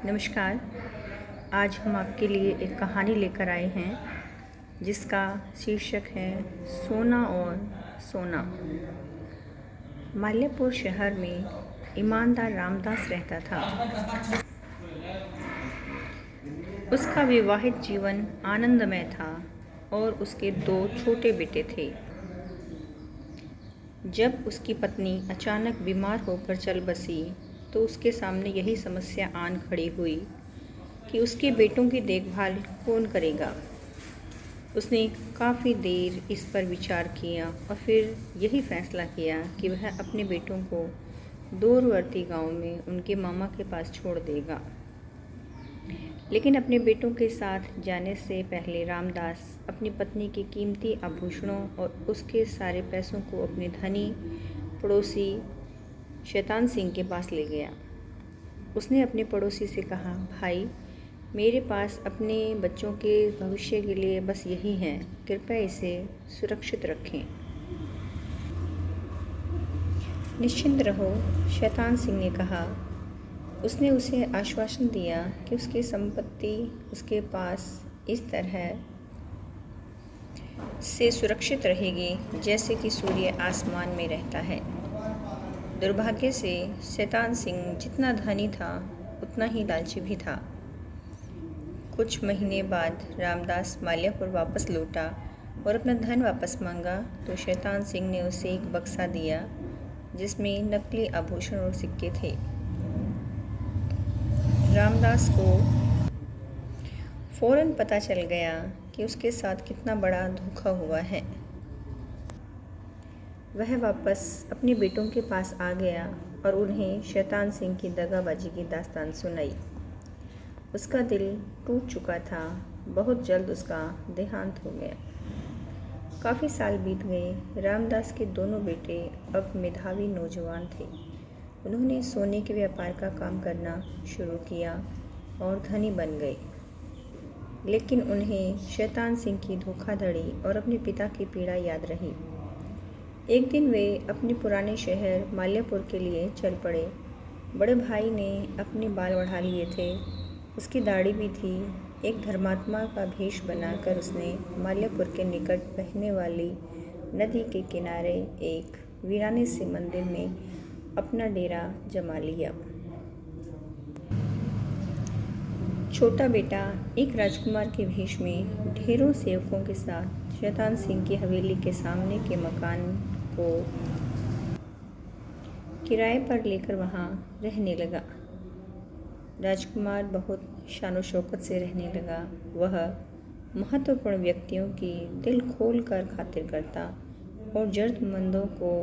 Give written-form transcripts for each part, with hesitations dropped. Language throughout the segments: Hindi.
नमस्कार। आज हम आपके लिए एक कहानी लेकर आए हैं जिसका शीर्षक है सोना और सोना। माल्यापुर शहर में ईमानदार रामदास रहता था। उसका विवाहित जीवन आनंदमय था और उसके 2 छोटे बेटे थे। जब उसकी पत्नी अचानक बीमार होकर चल बसी तो उसके सामने यही समस्या आन खड़ी हुई कि उसके बेटों की देखभाल कौन करेगा। उसने काफ़ी देर इस पर विचार किया और फिर यही फैसला किया कि वह अपने बेटों को दूरवर्ती गांव में उनके मामा के पास छोड़ देगा। लेकिन अपने बेटों के साथ जाने से पहले रामदास अपनी पत्नी के कीमती आभूषणों और उसके सारे पैसों को अपने धनी पड़ोसी शैतान सिंह के पास ले गया। उसने अपने पड़ोसी से कहा, भाई, मेरे पास अपने बच्चों के भविष्य के लिए बस यही है, कृपया इसे सुरक्षित रखें। निश्चिंत रहो, शैतान सिंह ने कहा। उसने उसे आश्वासन दिया कि उसकी संपत्ति उसके पास इस तरह से सुरक्षित रहेगी जैसे कि सूर्य आसमान में रहता है। दुर्भाग्य से शैतान सिंह जितना धनी था उतना ही लालची भी था। कुछ महीने बाद रामदास माल्यापुर वापस लौटा और अपना धन वापस मांगा तो शैतान सिंह ने उसे एक बक्सा दिया जिसमें नकली आभूषण और सिक्के थे। रामदास को फौरन पता चल गया कि उसके साथ कितना बड़ा धोखा हुआ है। वह वापस अपने बेटों के पास आ गया और उन्हें शैतान सिंह की दगाबाजी की दास्तान सुनाई। उसका दिल टूट चुका था। बहुत जल्द उसका देहांत हो गया। काफ़ी साल बीत गए। रामदास के दोनों बेटे अब मेधावी नौजवान थे। उन्होंने सोने के व्यापार का काम करना शुरू किया और धनी बन गए। लेकिन उन्हें शैतान सिंह की धोखाधड़ी और अपने पिता की पीड़ा याद रही। एक दिन वे अपने पुराने शहर माल्यापुर के लिए चल पड़े। बड़े भाई ने अपने बाल बढ़ा लिए थे, उसकी दाढ़ी भी थी। एक धर्मात्मा का भेष बनाकर उसने माल्यापुर के निकट बहने वाली नदी के किनारे एक वीराने से मंदिर में अपना डेरा जमा लिया। छोटा बेटा एक राजकुमार के भेष में ढेरों सेवकों के साथ शैतान सिंह की हवेली के सामने के मकान को किराए पर लेकर वहाँ रहने लगा। राजकुमार बहुत शानो शौकत से रहने लगा। वह महत्वपूर्ण व्यक्तियों की दिल खोल कर खातिर करता और जरूरतमंदों को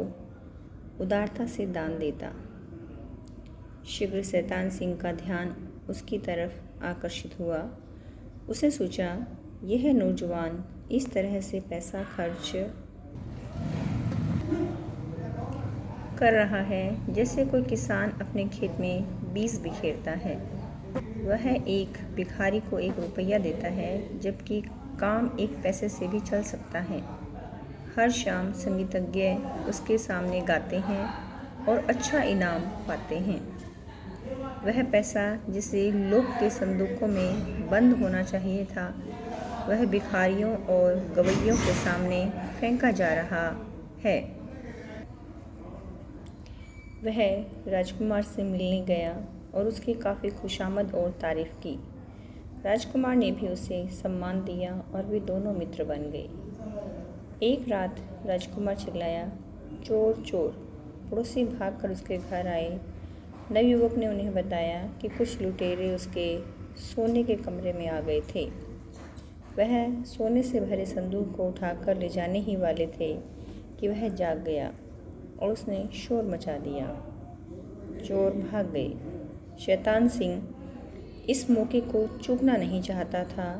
उदारता से दान देता। शीघ्र शैतान सिंह का ध्यान उसकी तरफ आकर्षित हुआ। उसने सोचा, यह नौजवान इस तरह से पैसा खर्च कर रहा है जैसे कोई किसान अपने खेत में बीज बिखेरता है। वह एक भिखारी को 1 रुपया देता है जबकि काम 1 पैसे से भी चल सकता है। हर शाम संगीतज्ञ उसके सामने गाते हैं और अच्छा इनाम पाते हैं। वह पैसा जिसे लोग के संदूकों में बंद होना चाहिए था, वह भिखारियों और गवैयों के सामने फेंका जा रहा है। वह राजकुमार से मिलने गया और उसकी काफ़ी खुशामद और तारीफ़ की। राजकुमार ने भी उसे सम्मान दिया और वे दोनों मित्र बन गए। एक रात राजकुमार चिल्लाया, चोर चोर। पड़ोसी भागकर उसके घर आए। नवयुवक ने उन्हें बताया कि कुछ लुटेरे उसके सोने के कमरे में आ गए थे। वह सोने से भरे संदूक को उठाकर ले जाने ही वाले थे कि वह जाग गया और उसने शोर मचा दिया। चोर भाग गए। शैतान सिंह इस मौके को चूकना नहीं चाहता था।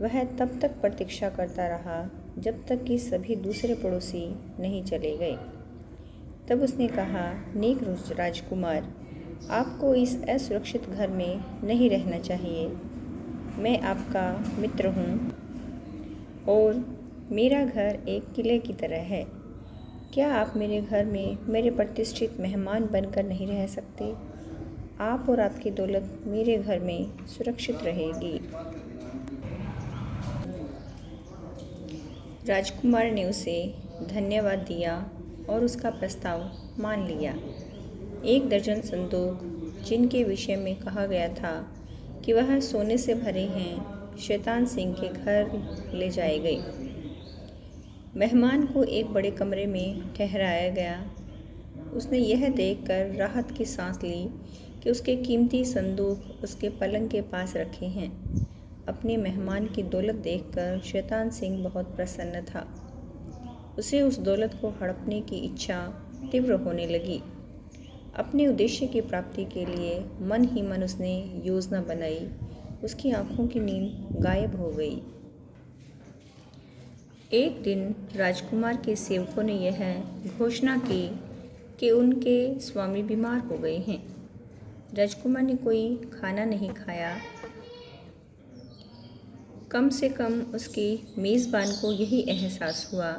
वह तब तक प्रतीक्षा करता रहा जब तक कि सभी दूसरे पड़ोसी नहीं चले गए। तब उसने कहा, नेक राजकुमार, आपको इस असुरक्षित घर में नहीं रहना चाहिए। मैं आपका मित्र हूँ और मेरा घर एक किले की तरह है। क्या आप मेरे घर में मेरे प्रतिष्ठित मेहमान बनकर नहीं रह सकते? आप और आपकी दौलत मेरे घर में सुरक्षित रहेगी। राजकुमार ने उसे धन्यवाद दिया और उसका प्रस्ताव मान लिया। 1 दर्जन संदूक, जिनके विषय में कहा गया था कि वह सोने से भरे हैं, शैतान सिंह के घर ले जाए गए। मेहमान को एक बड़े कमरे में ठहराया गया। उसने यह देखकर राहत की सांस ली कि उसके कीमती संदूक उसके पलंग के पास रखे हैं। अपने मेहमान की दौलत देखकर शैतान सिंह बहुत प्रसन्न था। उसे उस दौलत को हड़पने की इच्छा तीव्र होने लगी। अपने उद्देश्य की प्राप्ति के लिए मन ही मन उसने योजना बनाई। उसकी आंखों की नींद गायब हो गई। एक दिन राजकुमार के सेवकों ने यह घोषणा की कि उनके स्वामी बीमार हो गए हैं। राजकुमार ने कोई खाना नहीं खाया। कम से कम उसकी मेज़बान को यही एहसास हुआ।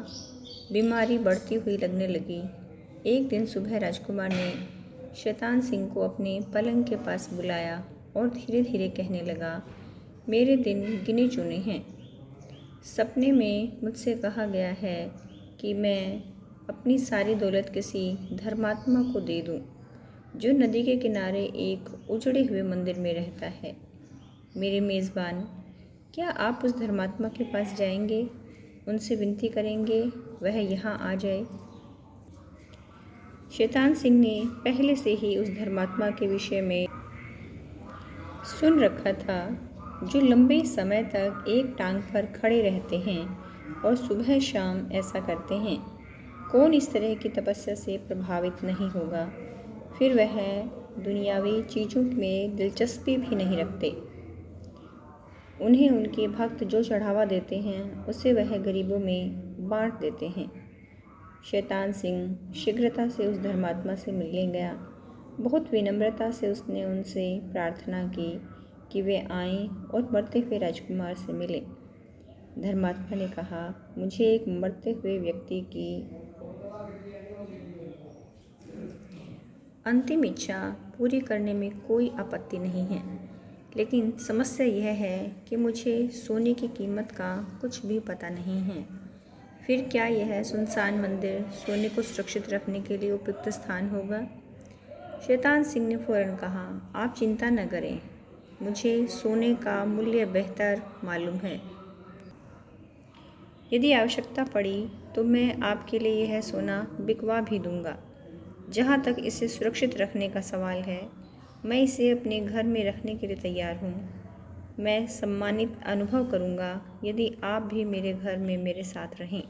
बीमारी बढ़ती हुई लगने लगी। एक दिन सुबह राजकुमार ने शैतान सिंह को अपने पलंग के पास बुलाया और धीरे धीरे कहने लगा, मेरे दिन गिने चुने हैं। सपने में मुझसे कहा गया है कि मैं अपनी सारी दौलत किसी धर्मात्मा को दे दूं, जो नदी के किनारे एक उजड़े हुए मंदिर में रहता है। मेरे मेज़बान, क्या आप उस धर्मात्मा के पास जाएंगे, उनसे विनती करेंगे वह यहाँ आ जाए? शैतान सिंह ने पहले से ही उस धर्मात्मा के विषय में सुन रखा था, जो लंबे समय तक एक टांग पर खड़े रहते हैं और सुबह शाम ऐसा करते हैं। कौन इस तरह की तपस्या से प्रभावित नहीं होगा? फिर वह दुनियावी चीज़ों में दिलचस्पी भी नहीं रखते। उन्हें उनके भक्त जो चढ़ावा देते हैं, उसे वह गरीबों में बांट देते हैं। शैतान सिंह शीघ्रता से उस धर्मात्मा से मिलने गया। बहुत विनम्रता से उसने उनसे प्रार्थना की कि वे आएं और मरते हुए राजकुमार से मिलें। धर्मात्मा ने कहा, मुझे एक मरते हुए व्यक्ति की अंतिम इच्छा पूरी करने में कोई आपत्ति नहीं है, लेकिन समस्या यह है कि मुझे सोने की कीमत का कुछ भी पता नहीं है। फिर क्या यह सुनसान मंदिर सोने को सुरक्षित रखने के लिए उपयुक्त स्थान होगा? शैतान सिंह ने फौरन कहा, आप चिंता न करें, मुझे सोने का मूल्य बेहतर मालूम है। यदि आवश्यकता पड़ी तो मैं आपके लिए यह सोना बिकवा भी दूंगा। जहाँ तक इसे सुरक्षित रखने का सवाल है, मैं इसे अपने घर में रखने के लिए तैयार हूँ। मैं सम्मानित अनुभव करूँगा यदि आप भी मेरे घर में मेरे साथ रहें।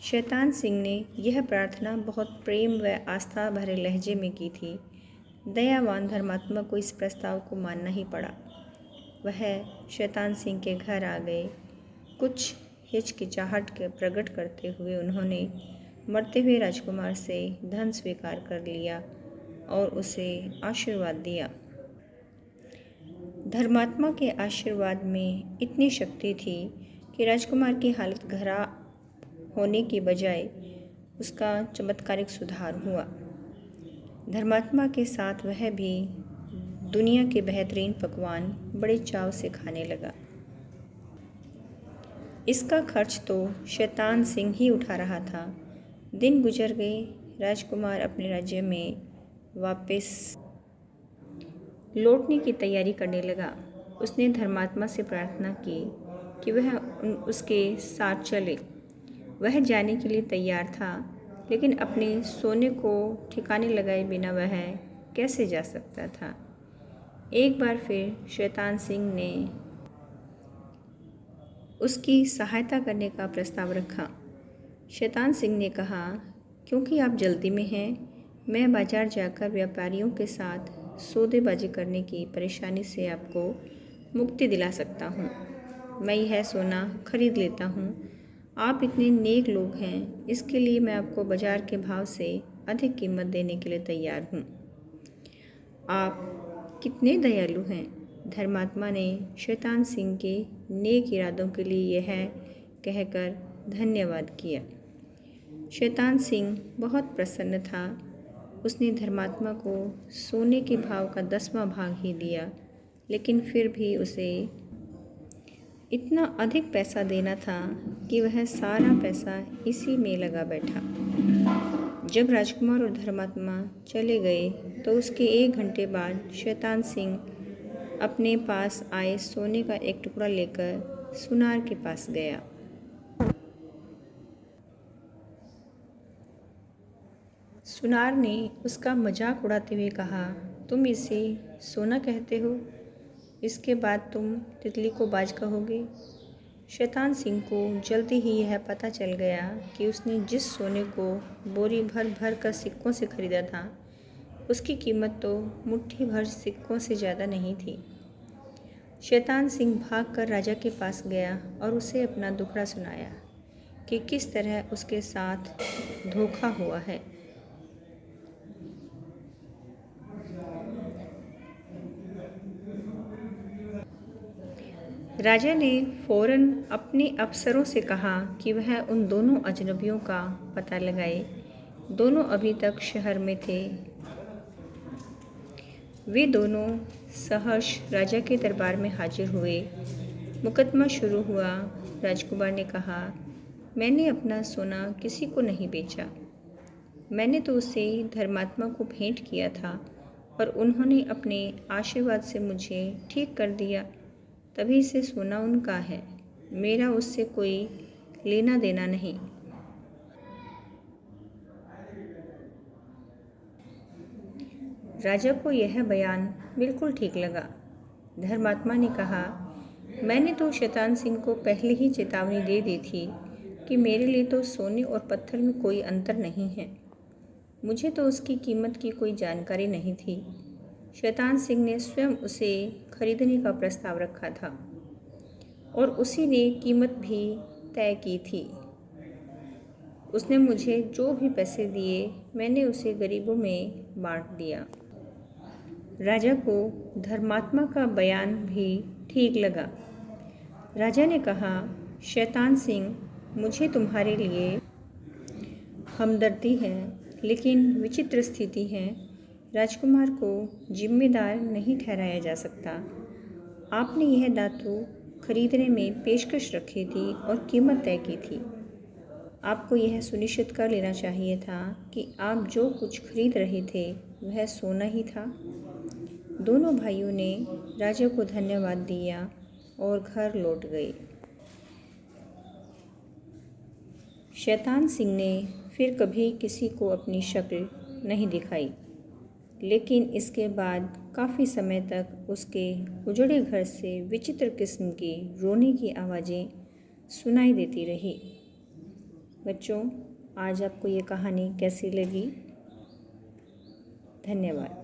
शैतान सिंह ने यह प्रार्थना बहुत प्रेम व आस्था भरे लहजे में की थी। दयावान धर्मात्मा को इस प्रस्ताव को मानना ही पड़ा। वह शैतान सिंह के घर आ गए। कुछ हिचकिचाहट के प्रकट करते हुए उन्होंने मरते हुए राजकुमार से धन स्वीकार कर लिया और उसे आशीर्वाद दिया। धर्मात्मा के आशीर्वाद में इतनी शक्ति थी कि राजकुमार की हालत खराब होने की बजाय उसका चमत्कारिक सुधार हुआ। धर्मात्मा के साथ वह भी दुनिया के बेहतरीन पकवान बड़े चाव से खाने लगा। इसका खर्च तो शैतान सिंह ही उठा रहा था। दिन गुजर गए। राजकुमार अपने राज्य में वापस लौटने की तैयारी करने लगा। उसने धर्मात्मा से प्रार्थना की कि वह उसके साथ चले। वह जाने के लिए तैयार था, लेकिन अपने सोने को ठिकाने लगाए बिना वह कैसे जा सकता था। एक बार फिर शैतान सिंह ने उसकी सहायता करने का प्रस्ताव रखा। शैतान सिंह ने कहा, क्योंकि आप जल्दी में हैं, मैं बाजार जाकर व्यापारियों के साथ सौदेबाजी करने की परेशानी से आपको मुक्ति दिला सकता हूँ। मैं यह सोना खरीद लेता हूँ। आप इतने नेक लोग हैं, इसके लिए मैं आपको बाजार के भाव से अधिक कीमत देने के लिए तैयार हूँ। आप कितने दयालु हैं। धर्मात्मा ने शैतान सिंह के नेक इरादों के लिए यह कहकर धन्यवाद किया। शैतान सिंह बहुत प्रसन्न था। उसने धर्मात्मा को सोने के भाव का 10वां भाग ही दिया, लेकिन फिर भी उसे इतना अधिक पैसा देना था कि वह सारा पैसा इसी में लगा बैठा। जब राजकुमार और धर्मात्मा चले गए तो उसके 1 घंटे बाद शैतान सिंह अपने पास आए सोने का एक टुकड़ा लेकर सुनार के पास गया। सुनार ने उसका मजाक उड़ाते हुए कहा, तुम इसे सोना कहते हो, इसके बाद तुम तितली को बाज कहोगे। शैतान सिंह को जल्दी ही यह पता चल गया कि उसने जिस सोने को बोरी भर भर कर सिक्कों से खरीदा था, उसकी कीमत तो मुट्ठी भर सिक्कों से ज़्यादा नहीं थी। शैतान सिंह भागकर राजा के पास गया और उसे अपना दुखड़ा सुनाया कि किस तरह उसके साथ धोखा हुआ है। राजा ने फौरन अपने अफसरों से कहा कि वह उन दोनों अजनबियों का पता लगाए। दोनों अभी तक शहर में थे। वे दोनों सहर्ष राजा के दरबार में हाजिर हुए। मुकदमा शुरू हुआ। राजकुमार ने कहा, मैंने अपना सोना किसी को नहीं बेचा, मैंने तो उसे धर्मात्मा को भेंट किया था और उन्होंने अपने आशीर्वाद से मुझे ठीक कर दिया, तभी से सोना उनका है, मेरा उससे कोई लेना देना नहीं। राजा को यह बयान बिल्कुल ठीक लगा। धर्मात्मा ने कहा, मैंने तो शैतान सिंह को पहले ही चेतावनी दे दी थी कि मेरे लिए तो सोने और पत्थर में कोई अंतर नहीं है। मुझे तो उसकी कीमत की कोई जानकारी नहीं थी। शैतान सिंह ने स्वयं उसे खरीदने का प्रस्ताव रखा था और उसी ने कीमत भी तय की थी। उसने मुझे जो भी पैसे दिए, मैंने उसे गरीबों में बांट दिया। राजा को धर्मात्मा का बयान भी ठीक लगा। राजा ने कहा, शैतान सिंह, मुझे तुम्हारे लिए हमदर्दी है, लेकिन विचित्र स्थिति है। राजकुमार को जिम्मेदार नहीं ठहराया जा सकता। आपने यह धातु खरीदने में पेशकश रखी थी और कीमत तय की थी। आपको यह सुनिश्चित कर लेना चाहिए था कि आप जो कुछ खरीद रहे थे वह सोना ही था। दोनों भाइयों ने राजा को धन्यवाद दिया और घर लौट गए। शैतान सिंह ने फिर कभी किसी को अपनी शक्ल नहीं दिखाई, लेकिन इसके बाद काफ़ी समय तक उसके उजड़े घर से विचित्र किस्म की रोने की आवाज़ें सुनाई देती रही। बच्चों, आज आपको ये कहानी कैसी लगी? धन्यवाद।